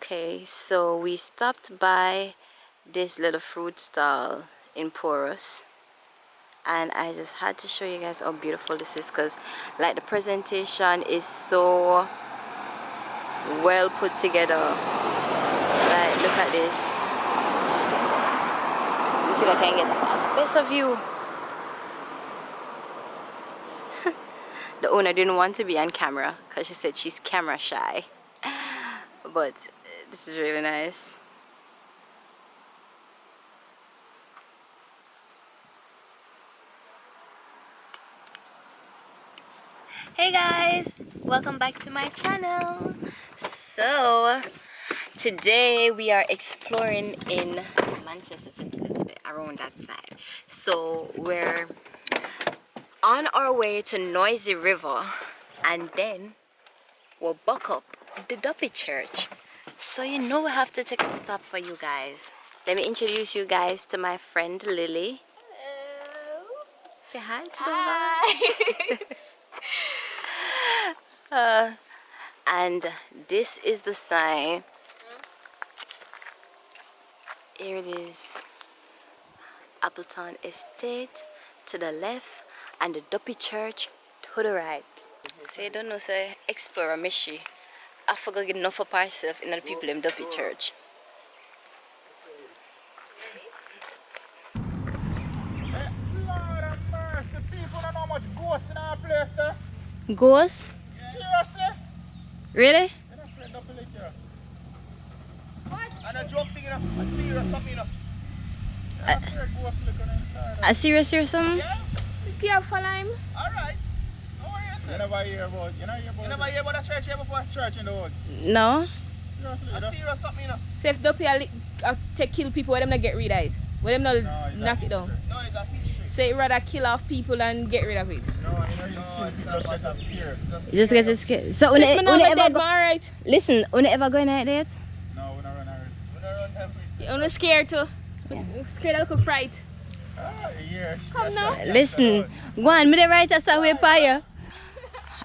Okay, so we stopped by this little fruit stall in Porus, and I just had to show you guys how beautiful this is, because like the presentation is so well put together. Like, look at this. Let's see if I can get the best of you. The owner didn't want to be on camera because she said she's camera shy. But this is really nice. Hey guys, welcome back to my channel. So today we are exploring in Manchester, St. Elizabeth, around that side. So we're on our way to Noisy River, and then we'll buck up the Duppy Church. So you know we have to take a stop for you guys. Let me introduce you guys to my friend Lily. Hello. Say hi to the vlog. And this is the sign. Here it is. Appleton Estate to the left and the Duppy Church to the right. So you don't know, say explore a mission. I forgot get enough of myself in the people in Duppy Church. Lord have mercy, people don't know how much ghosts in our place there. Ghosts? Seriously? Really? You don't play Duppy like here. What? And a joke thing, you know, a serious something, you know. I'm afraid ghosts looking inside. A serious or something? Yeah? Be careful, I'm. Alright. How are you, sir? You never hear about, a church here before? Church in the woods? No. Seriously? A serious something, you know. So if Duppy take kill people, where them not get rid of it? Where them not knock it down? No, it's a history. So you rather kill off people and get rid of it? No, it's just get us scared. You just get scared. So So when if me not dead, man, alright? listen, when you ever going out there? No, we're not running ours. We're not running every You're not scared too? Scared of little fright? yeah. Come now. Listen, go on, me the right as a way by you.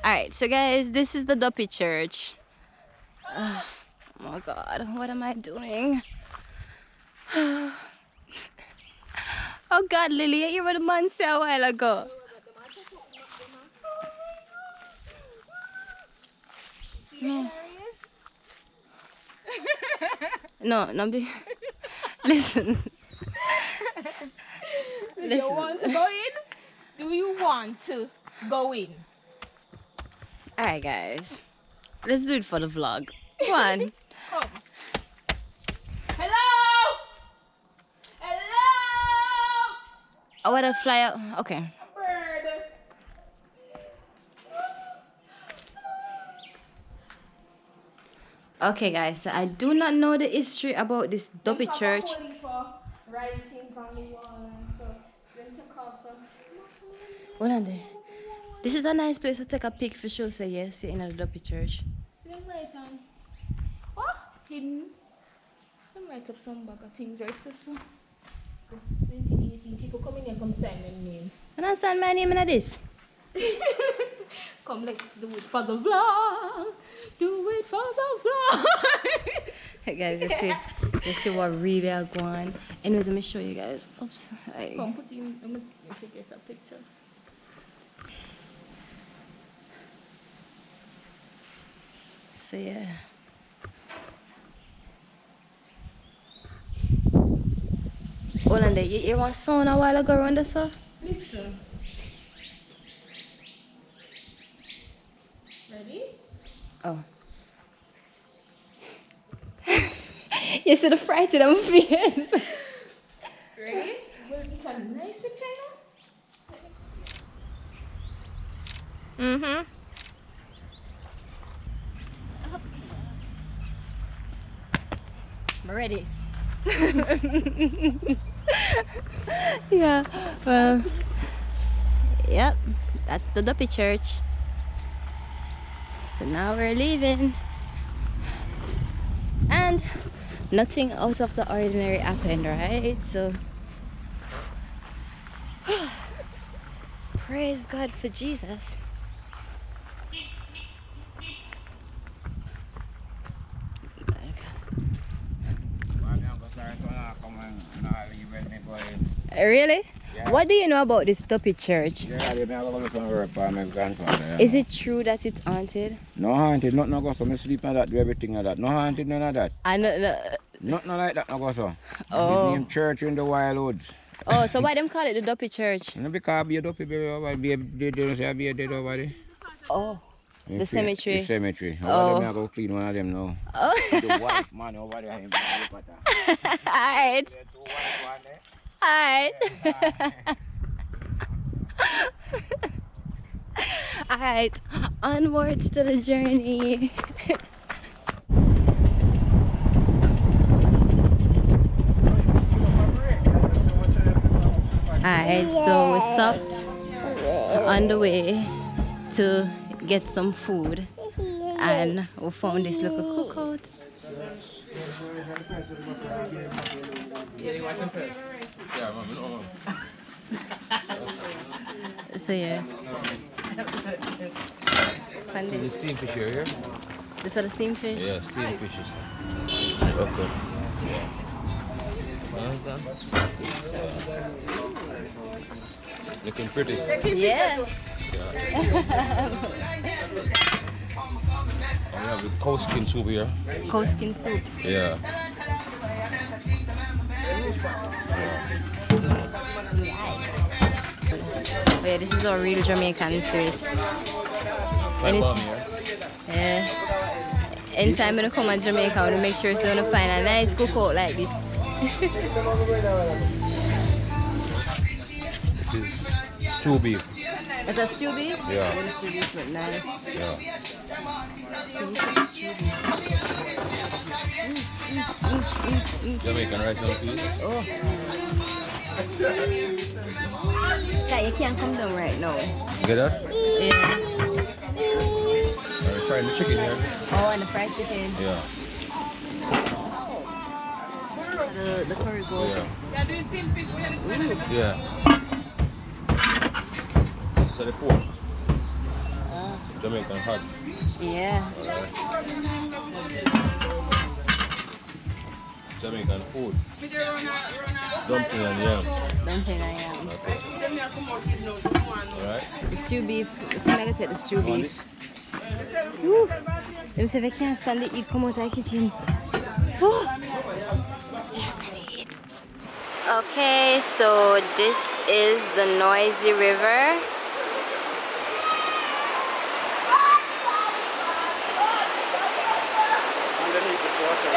Alright, so guys, this is the Duppy Church. Oh my god, what am I doing? Oh god, Lily, you were the man say a while ago. No, be. Listen. Do you want to go in? Do you want to go in? Alright, guys. Let's do it for the vlog. Go on. Come. Hello? Hello? I want to fly out. Okay. Bird. Okay, guys. So I do not know the history about this Duppy Church. Writings on the wall and so then took off some. Hold on there. This is a nice place to take a pic for sure. Say yes, you're in the Duppy Church. See them right on. What? Hidden. Them write up some bag of things right there. So. 2018 people come in here come sign my name. You understand my name in this? Come, let's do it for the vlog. Do it for the vlog. Hey guys, let's see what really are going on. Anyways, let me show you guys. Oops. Come, put in. I'm going to get a picture. So yeah. Hold on there. You want sound a while ago around the stuff? Listen. Ready? Oh. You see the fright in my face. Ready? Well, it's a nice picture, you know? Mm-hmm. I'm ready. Yeah. Well. Yep. That's the Duppy Church. So now we're leaving. And nothing out of the ordinary happened, right? So praise God for Jesus. Really? Yeah. What do you know about this Duppy Church? Yeah, they never go to work for my grandfather. Is it true that it's haunted? No haunted, nothing no go so. I sleep on that, do everything like that. No haunted, none of that. I know. Nothing like that no go so. Oh. His name church in the wild woods. Oh, so why them call it the Duppy Church? You know, because be a Duppy baby over there, they don't say be a dead over there. Oh, the cemetery. The cemetery. Oh. Over them I go clean one of them now. Oh. The white man over there. Him, look at that. Alright. There two white one there. Alright. Alright, onwards to the journey. Alright, so we stopped on the way to get some food and we found this little cookout. So yeah. So the steamed fish here? These are the steamed fish? Yeah, steamed fishes. Okay. Understand? Looking pretty. Yeah. And we have the cow skin soup here. Cow skin soup. Yeah. Oh yeah, this is our real Jamaican street. Quite warm Anytime, here. yeah. Anytime when I come to Jamaica, I want to make sure it's gonna find a nice cookout like this. It is stew beef. Is that stew beef? Yeah. Yeah, the stew beef look nice. Yeah. Jamaican rice and peas. Oh. Yeah, you can't come down right now. Get that? Yeah. We're frying the chicken here. Oh, and the fried chicken. Yeah. The curry goat. Yeah. Yeah, do you steam fish? Yeah. So the pork. Jamaican hot. Yeah. Jamaican food. Dumpling and yam. Dumpling and yam. Alright? The stew beef. It's mega take the stew beef. Woo. Them say they can't stand the heat come out of the kitchen. Oh. Can't stand the heat. Okay, so this is the noisy river. Underneath the water.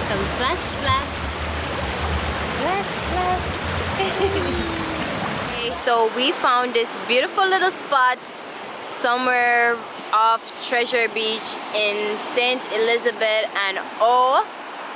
Some splash, splash. Splash, splash. Okay, so we found this beautiful little spot somewhere off Treasure Beach in St. Elizabeth, and oh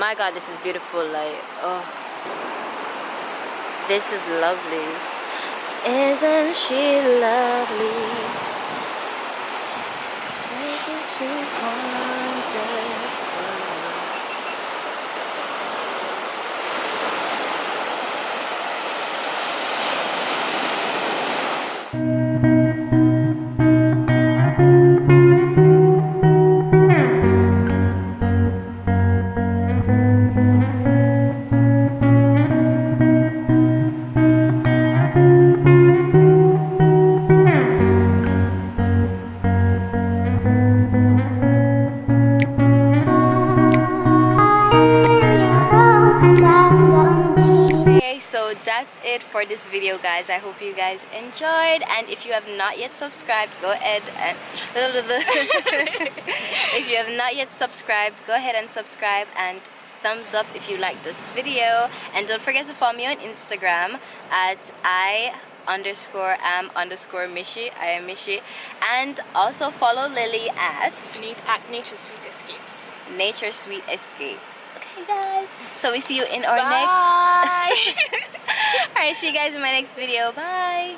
my god, this is beautiful. Like, oh, this is lovely. Isn't she lovely? Isn't she wonderful? that's it for this video, guys. I hope you guys enjoyed, and if you have not yet subscribed, go ahead and if you have not yet subscribed, go ahead and subscribe, and thumbs up if you like this video. And don't forget to follow me on Instagram at I_am_Mishi. I am Mishi. And also follow Lily at Nature Sweet Escapes. Nature Sweet Escape. Okay, guys, so we see you in our Bye. next alright, see you guys in my next video. Bye.